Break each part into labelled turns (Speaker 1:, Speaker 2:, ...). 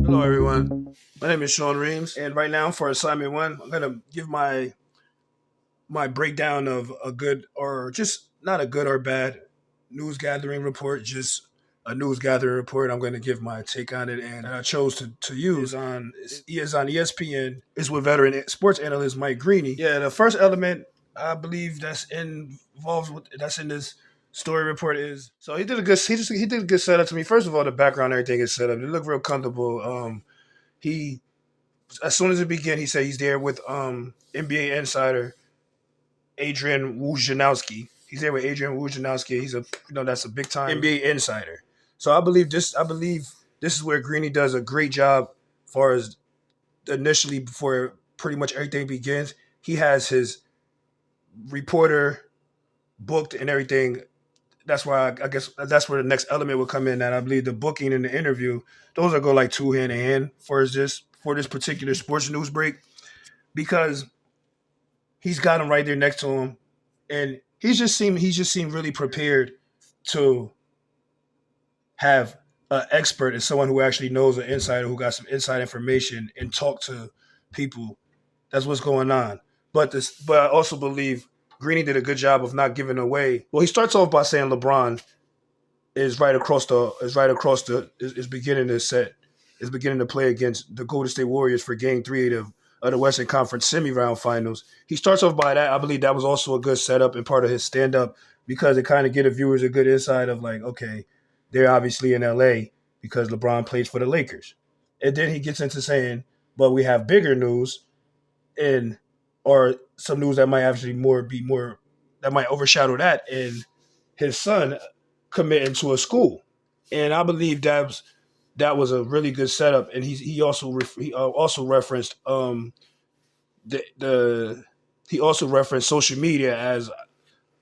Speaker 1: Hello, everyone. My name is Sean Reams, and right now for assignment one, I'm gonna give my breakdown of a good or just not a good or bad news gathering report, just a news gathering report. I'm going to give my take on it, and I chose to use on ESPN is with veteran sports analyst Mike Greeny. Yeah, the first element I believe involved with that's in this story report is so he did a good setup to me. First of all, the background everything is set up. It looked real comfortable. He as soon as it began, he said he's there with NBA insider Adrian Wojnarowski. He's there with Adrian Wojnarowski. He's that's a big time NBA insider. So I believe this is where Greeny does a great job. As far as initially before pretty much everything begins, he has his reporter booked and everything. That's why I guess that's where the next element will come in. That I believe the booking and the interview, those are go like two hand in hand for this particular sports news break because he's got him right there next to him, and he's just seemed really prepared to have an expert and someone who actually knows an insider who got some inside information and talk to people. That's what's going on. But I also believe Greeny did a good job of not giving away. Well, he starts off by saying LeBron is beginning to set is beginning to play against the Golden State Warriors for Game 3 of the Western Conference semi-round finals. He starts off by that. I believe that was also a good setup and part of his stand-up because it kind of get the viewers a good insight of like, okay, they're obviously in LA because LeBron plays for the Lakers. And then he gets into saying, but we have bigger news and or some news that might actually more that might overshadow that and his son committing to a school. And I believe that was a really good setup. And he also referenced the he also referenced social media as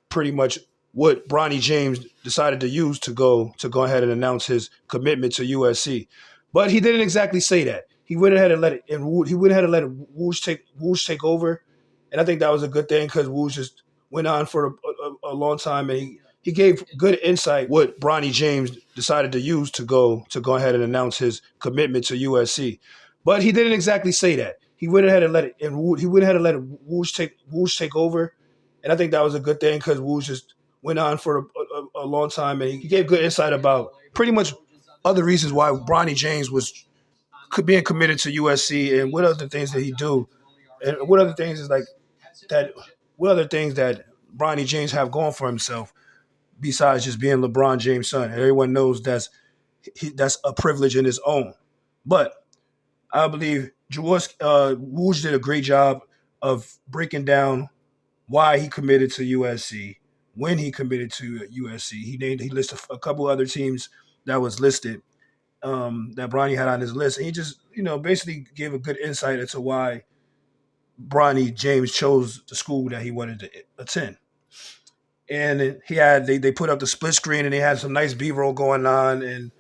Speaker 1: pretty much what Bronny James decided to use to go ahead and announce his commitment to USC. But he didn't exactly say that. He went ahead and let it and he went ahead and let Woods take over, and I think that was a good thing because Woods just went on for a long time and he gave good insight what Bronny James decided to use to go ahead and announce his commitment to USC. But he didn't exactly say that. He went ahead and let it and he went ahead and let Woods take over, and I think that was a good thing because Woods just went on for a long time and he gave good insight about pretty much other reasons why Bronny James was being committed to USC and what other things did he do and what other things is like that what other things that Bronny James have going for himself besides just being LeBron James' son. Everyone knows that's a privilege in its own. But I believe Woods did a great job of breaking down why he committed to USC, when he committed to USC. He listed a couple other teams that was listed that Bronny had on his list, and he just basically gave a good insight into why Bronny James chose the school that he wanted to attend. And they put up the split screen and they had some nice B roll going on and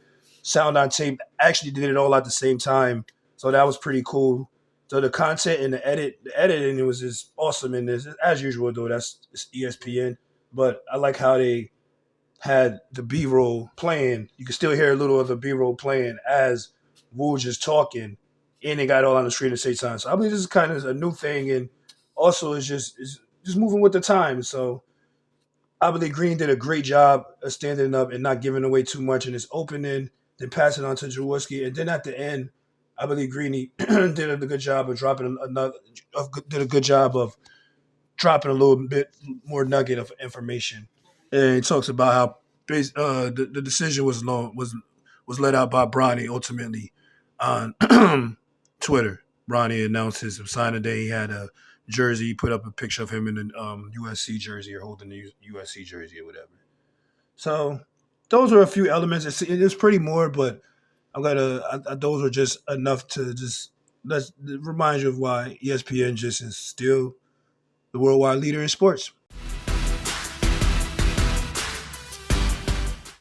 Speaker 1: sound on tape. Actually, did it all at the same time, so that was pretty cool. So the content and the editing, it was just awesome in this as usual. Though it's ESPN, but I like how they had the B roll playing. You can still hear a little of the B roll playing as Woods is talking, and they got it all on the screen at the same time. So I believe this is kind of a new thing, and also is just moving with the times. So I believe Green did a great job of standing up and not giving away too much in his opening, then passing on to Jaworski, and then at the end, I believe Greeny did a good job of did a good job of dropping a little bit more nugget of information. And he talks about how the decision was let out by Bronny ultimately on Twitter. Bronny announced his signing day. He had a jersey. He put up a picture of him in an USC jersey or holding the USC jersey or whatever. So those are a few elements. It's pretty more, but those are just enough to just let's remind you of why ESPN just is still the worldwide leader in sports.